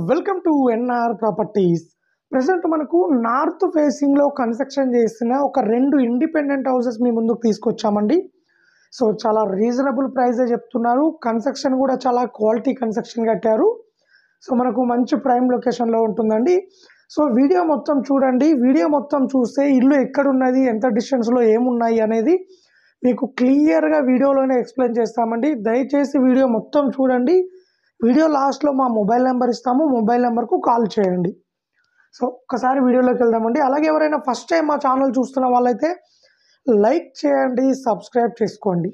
Welcome to NR properties. Present మనకు north ఫేసింగ్లో construction చేసిన ఒక 2 ఇండిపెండెంట్ హౌసెస్ మీ ముందుకు తీసుకొచ్చామండి. సో చాలా రీజనబుల్ ప్రైజే చెప్తున్నారు. కన్స్ట్రక్షన్ కూడా చాలా క్వాలిటీ కన్స్ట్రక్షన్ కట్టారు. సో మనకు మంచి ప్రైమ్ లొకేషన్లో ఉంటుందండి. సో వీడియో మొత్తం చూడండి. వీడియో మొత్తం చూస్తే ఇల్లు ఎక్కడున్నది, ఎంత డిస్టెన్స్లో ఏమున్నాయి అనేది మీకు క్లియర్గా వీడియోలోనే ఎక్స్ప్లెయిన్ చేస్తామండి. దయచేసి వీడియో మొత్తం చూడండి. వీడియో లాస్ట్లో మా మొబైల్ నెంబర్ ఇస్తాము, మొబైల్ నెంబర్కు కాల్ చేయండి. సో ఒక్కసారి వీడియోలోకి వెళ్దామండి. అలాగే ఎవరైనా ఫస్ట్ టైం మా ఛానల్ చూస్తున్న వాళ్ళైతే లైక్ చేయండి, సబ్స్క్రైబ్ చేసుకోండి.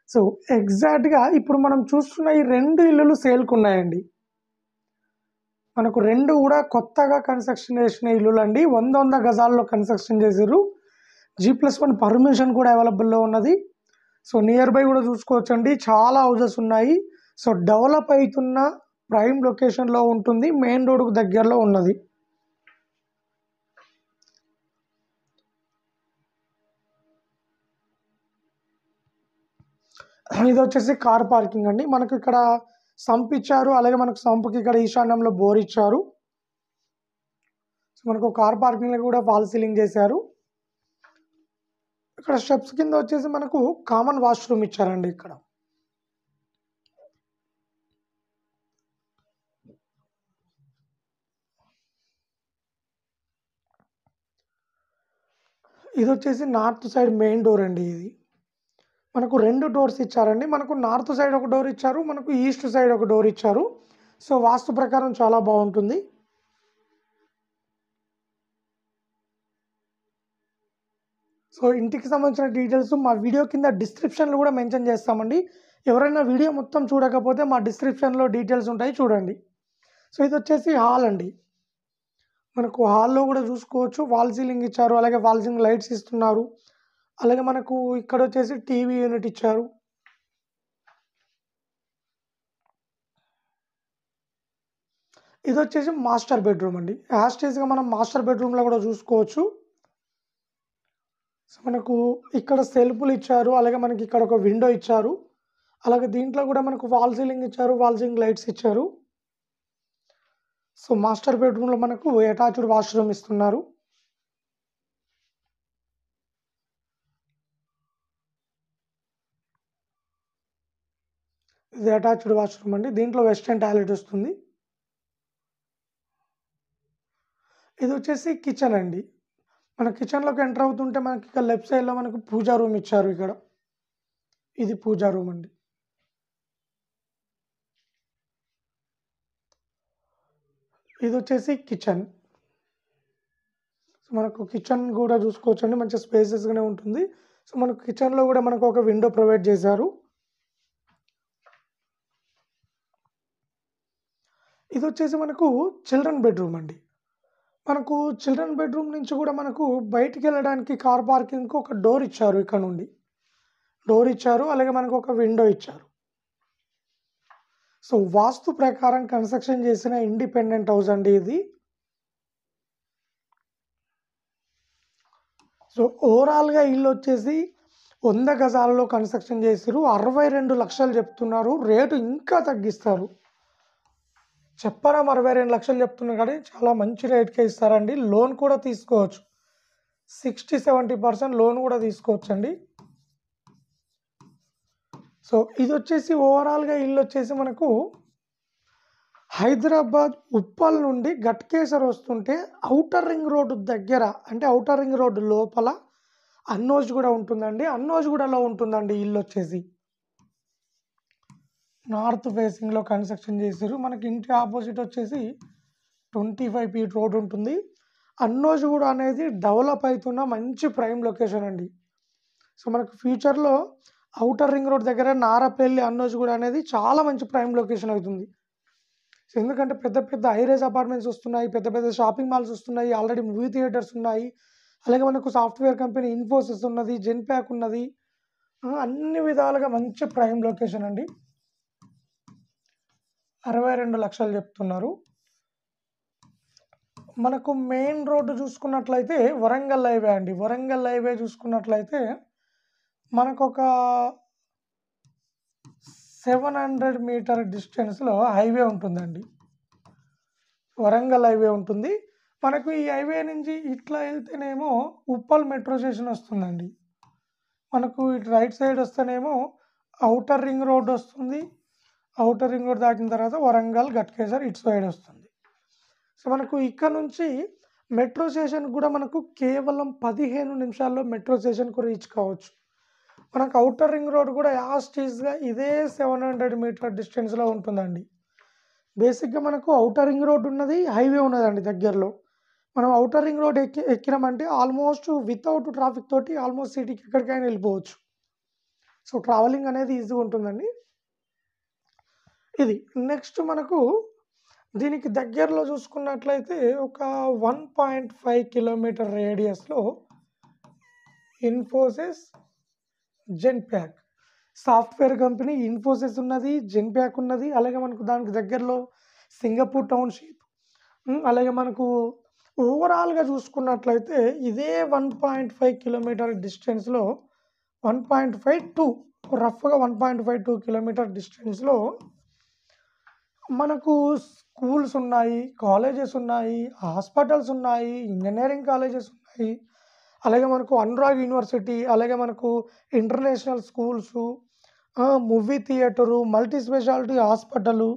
సో ఎగ్జాక్ట్గా ఇప్పుడు మనం చూస్తున్న ఈ 2 ఇల్లులు సేల్కు ఉన్నాయండి. మనకు 2 కూడా కొత్తగా కన్స్ట్రక్షన్ చేసిన ఇల్లులు అండి. 100 గజాల్లో కన్స్ట్రక్షన్ చేసారు. G+1 పర్మిషన్ కూడా అవైలబుల్లో ఉన్నది. సో నియర్ బై కూడా చూసుకోవచ్చండి, చాలా హౌజెస్ ఉన్నాయి. సో డెవలప్ అవుతున్న ప్రైమ్ లొకేషన్లో ఉంటుంది, మెయిన్ రోడ్కు దగ్గరలో ఉన్నది. ఇది వచ్చేసి కార్ పార్కింగ్ అండి. మనకు ఇక్కడ సంప్ ఇచ్చారు, అలాగే మనకు సంప్కి ఇక్కడ ఈశాన్యంలో బోర్ ఇచ్చారు. సో మనకు కార్ పార్కింగ్లో కూడా ఫాల్ సీలింగ్ చేశారు. ఇక్కడ స్టెప్స్ కింద వచ్చేసి మనకు కామన్ వాష్రూమ్ ఇచ్చారండి. ఇక్కడ ఇది వచ్చేసి నార్త్ సైడ్ మెయిన్ డోర్ అండి. ఇది మనకు 2 డోర్స్ ఇచ్చారండి. మనకు నార్త్ సైడ్ ఒక డోర్ ఇచ్చారు, మనకు ఈస్ట్ సైడ్ ఒక డోర్ ఇచ్చారు. సో వాస్తు ప్రకారం చాలా బాగుంటుంది. సో ఇంటికి సంబంధించిన డీటెయిల్స్ మా వీడియో కింద డిస్క్రిప్షన్లో కూడా మెన్షన్ చేస్తామండి. ఎవరైనా వీడియో మొత్తం చూడకపోతే మా డిస్క్రిప్షన్లో డీటెయిల్స్ ఉంటాయి, చూడండి. సో ఇది వచ్చేసి హాల్ అండి. మనకు హాల్లో కూడా చూసుకోవచ్చు, వాల్ సీలింగ్ ఇచ్చారు, అలాగే వాల్ సీలింగ్ లైట్స్ ఇస్తున్నారు. అలాగే మనకు ఇక్కడ వచ్చేసి టీవీ యూనిట్ ఇచ్చారు. ఇది వచ్చేసి మాస్టర్ బెడ్రూమ్ అండి. యాస్టేజ్గా మనం మాస్టర్ బెడ్రూమ్లో కూడా చూసుకోవచ్చు. సో మనకు ఇక్కడ సెల్ఫ్లు ఇచ్చారు, అలాగే మనకి ఇక్కడ ఒక విండో ఇచ్చారు. అలాగే దీంట్లో కూడా మనకు వాల్ సీలింగ్ ఇచ్చారు, వాల్ సీలింగ్ లైట్స్ ఇచ్చారు. సో మాస్టర్ బెడ్రూమ్లో మనకు అటాచ్డ్ వాష్రూమ్ ఇస్తున్నారు. ఇది అటాచ్డ్ వాష్రూమ్ అండి. దీంట్లో వెస్టర్న్ టాయిలెట్ వస్తుంది. ఇది వచ్చేసి కిచెన్ అండి. మన కిచెన్లోకి ఎంటర్ అవుతుంటే మనకి ఇక్కడ లెఫ్ట్ సైడ్లో మనకు పూజా రూమ్ ఇచ్చారు. ఇక్కడ ఇది పూజా రూమ్ అండి. ఇది వచ్చేసి కిచెన్. సో మనకు కిచెన్ కూడా చూసుకోవచ్చండి, మంచి స్పేసెస్గానే ఉంటుంది. సో మనకు కిచెన్లో కూడా మనకు ఒక విండో ప్రొవైడ్ చేశారు. ఇది వచ్చేసి మనకు చిల్డ్రన్ బెడ్రూమ్ అండి. మనకు చిల్డ్రన్ బెడ్రూమ్ నుంచి కూడా మనకు బయటికి వెళ్ళడానికి కార్ పార్కింగ్కి ఒక డోర్ ఇచ్చారు. ఇక్కడ నుండి డోర్ ఇచ్చారు, అలాగే మనకు ఒక విండో ఇచ్చారు. సో వాస్తు ప్రకారం కన్స్ట్రక్షన్ చేసిన ఇండిపెండెంట్ హౌస్ అండి ఇది. సో ఓవరాల్గా ఇల్లు వచ్చేసి 100 గజాలలో కన్స్ట్రక్షన్ చేసారు. 62 లక్షలు చెప్తున్నారు. రేటు ఇంకా తగ్గిస్తారు. చెప్పరా 62 లక్షలు చెప్తున్నారు కానీ చాలా మంచి రేట్కే ఇస్తారండి. లోన్ కూడా తీసుకోవచ్చు, 60-70% లోన్ కూడా తీసుకోవచ్చు అండి. సో ఇది వచ్చేసి ఓవరాల్గా ఇల్లు వచ్చేసి మనకు హైదరాబాద్ ఉప్పల్ నుండి గట్కేసర్ వస్తుంటే ఔటర్ రింగ్ రోడ్డు దగ్గర, అంటే ఔటర్ రింగ్ రోడ్డు లోపల అన్నోజ్ కూడా ఉంటుందండి. అన్నోజ్ కూడాలో ఉంటుందండి ఇల్లు వచ్చేసి. నార్త్ ఫేసింగ్లో కన్స్ట్రక్షన్ చేశారు. మనకి ఇంటి ఆపోజిట్ వచ్చేసి 25 ఫీట్ రోడ్ ఉంటుంది. అన్నోజ్ కూడా అనేది డెవలప్ అవుతున్న మంచి ప్రైమ్ లొకేషన్ అండి. సో మనకు ఫ్యూచర్లో ఔటర్ రింగ్ రోడ్ దగ్గర నారపల్లి అన్నోజ్ కూడా అనేది చాలా మంచి ప్రైమ్ లొకేషన్ అవుతుంది. సో ఎందుకంటే పెద్ద పెద్ద హైరేజ్ అపార్ట్మెంట్స్ వస్తున్నాయి, పెద్ద పెద్ద షాపింగ్ మాల్స్ వస్తున్నాయి, ఆల్రెడీ మూవీ థియేటర్స్ ఉన్నాయి, అలాగే మనకు సాఫ్ట్వేర్ కంపెనీ ఇన్ఫోసిస్ ఉన్నది, జెన్ప్యాక్ ఉన్నది. అన్ని విధాలుగా మంచి ప్రైమ్ లొకేషన్ అండి. 62 లక్షలు చెప్తున్నారు. మనకు మెయిన్ రోడ్డు చూసుకున్నట్లయితే వరంగల్ హైవే అండి. వరంగల్ హైవే చూసుకున్నట్లయితే మనకు ఒక 700 మీటర్ డిస్టెన్స్లో హైవే ఉంటుందండి. వరంగల్ హైవే ఉంటుంది. మనకు ఈ హైవే నుంచి ఇట్లా వెళ్తేనేమో ఉప్పల్ మెట్రో స్టేషన్ వస్తుందండి. మనకు ఇటు రైట్ సైడ్ వస్తేనేమో ఔటర్ రింగ్ రోడ్ వస్తుంది. ఔటర్ రింగ్ రోడ్ దాటిన తర్వాత వరంగల్ గట్కేసర్ ఇటు సైడ్ వస్తుంది. సో మనకు ఇక్కడ నుంచి మెట్రో స్టేషన్ కూడా మనకు కేవలం 15 నిమిషాల్లో మెట్రో స్టేషన్కు రీచ్ కావచ్చు. మనకు ఔటర్ రింగ్ రోడ్ కూడా యాస్టీస్గా ఇదే 700 మీటర్ డిస్టెన్స్లో ఉంటుందండి. బేసిక్గా మనకు ఔటర్ రింగ్ రోడ్ ఉన్నది, హైవే ఉన్నదండి దగ్గరలో. మనం ఔటర్ రింగ్ రోడ్ ఎక్కినామంటే ఆల్మోస్ట్ వితౌట్ ట్రాఫిక్ తోటి ఆల్మోస్ట్ సిటీకి ఎక్కడికైనా వెళ్ళిపోవచ్చు. సో ట్రావెలింగ్ అనేది ఈజీగా ఉంటుందండి. ఇది నెక్స్ట్ మనకు దీనికి దగ్గరలో చూసుకున్నట్లయితే ఒక 1.5 కిలోమీటర్ రేడియస్లో Infosys Genpact software company Infosys ఉన్నది, జెన్ప్యాక్ ఉన్నది. అలాగే మనకు దానికి దగ్గరలో సింగపూర్ టౌన్షిప్, అలాగే మనకు ఓవరాల్గా చూసుకున్నట్లయితే ఇదే 1.5 కిలోమీటర్ డిస్టెన్స్లో 1.5 టు రఫ్గా 1.5-2 కిలోమీటర్ డిస్టెన్స్లో మనకు స్కూల్స్ ఉన్నాయి, కాలేజెస్ ఉన్నాయి, హాస్పిటల్స్ ఉన్నాయి, ఇంజనీరింగ్ కాలేజెస్ ఉన్నాయి. అలాగే మనకు అనురాగ్ యూనివర్సిటీ, అలాగే మనకు international schools, movie theatre, multi speciality hospital,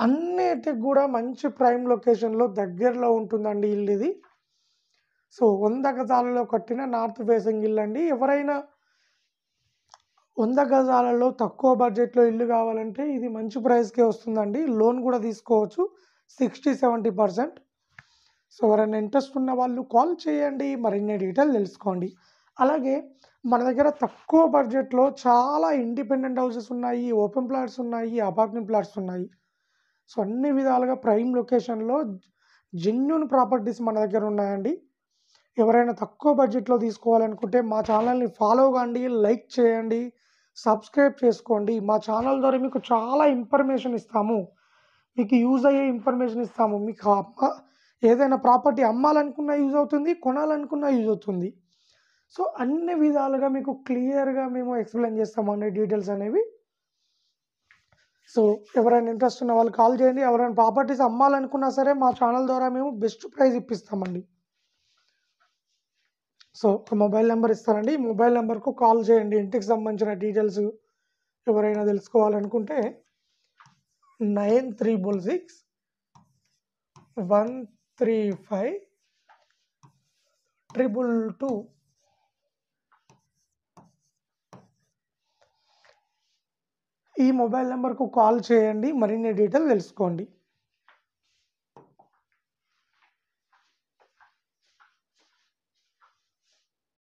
అన్నిటికి కూడా మంచి ప్రైమ్ లొకేషన్లో దగ్గరలో ఉంటుందండి ఇల్లు ఇది. సో 100 గజాలలో కట్టిన నార్త్ ఫేసింగ్ ఇల్లు అండి. ఎవరైనా 100 గజాలలో తక్కువ బడ్జెట్లో ఇల్లు కావాలంటే ఇది మంచి ప్రైస్కే వస్తుందండి. లోన్ కూడా తీసుకోవచ్చు 60-70%. సో ఎవరైనా ఇంట్రెస్ట్ ఉన్న వాళ్ళు కాల్ చేయండి, మరిన్ని డీటెయిల్ తెలుసుకోండి. అలాగే మన దగ్గర తక్కువ బడ్జెట్లో చాలా ఇండిపెండెంట్ హౌసెస్ ఉన్నాయి, ఓపెన్ ప్లాట్స్ ఉన్నాయి, అపార్ట్మెంట్ ప్లాట్స్ ఉన్నాయి. సో అన్ని విధాలుగా ప్రైమ్ లొకేషన్లో జెన్యూన్ ప్రాపర్టీస్ మన దగ్గర ఉన్నాయండి. ఎవరైనా తక్కువ బడ్జెట్లో తీసుకోవాలనుకుంటే మా ఛానల్ని ఫాలో కాండి, లైక్ చేయండి, సబ్స్క్రైబ్ చేసుకోండి. మా ఛానల్ ద్వారా మీకు చాలా ఇన్ఫర్మేషన్ ఇస్తాము, మీకు యూజ్ అయ్యే ఇన్ఫర్మేషన్ ఇస్తాము. మీకు ఏదైనా ప్రాపర్టీ అమ్మాలనుకున్నా యూజ్ అవుతుంది, కొనాలనుకున్నా యూజ్ అవుతుంది. సో అన్ని విధాలుగా మీకు క్లియర్గా మేము ఎక్స్ప్లెయిన్ చేస్తామండి డీటెయిల్స్ అనేవి. సో ఎవరైనా ఇంట్రెస్ట్ ఉన్న వాళ్ళు కాల్ చేయండి. ఎవరైనా ప్రాపర్టీస్ అమ్మాలనుకున్నా సరే మా ఛానల్ ద్వారా మేము బెస్ట్ ప్రైస్ ఇప్పిస్తామండి. సో ఒక మొబైల్ నెంబర్ ఇస్తానండి, ఈ మొబైల్ నెంబర్కు కాల్ చేయండి. ఇంటికి సంబంధించిన డీటెయిల్స్ ఎవరైనా తెలుసుకోవాలనుకుంటే 9366-135-222 ఈ మొబైల్ నెంబర్కు కాల్ చేయండి, మరిన్ని డీటెయిల్ తెలుసుకోండి.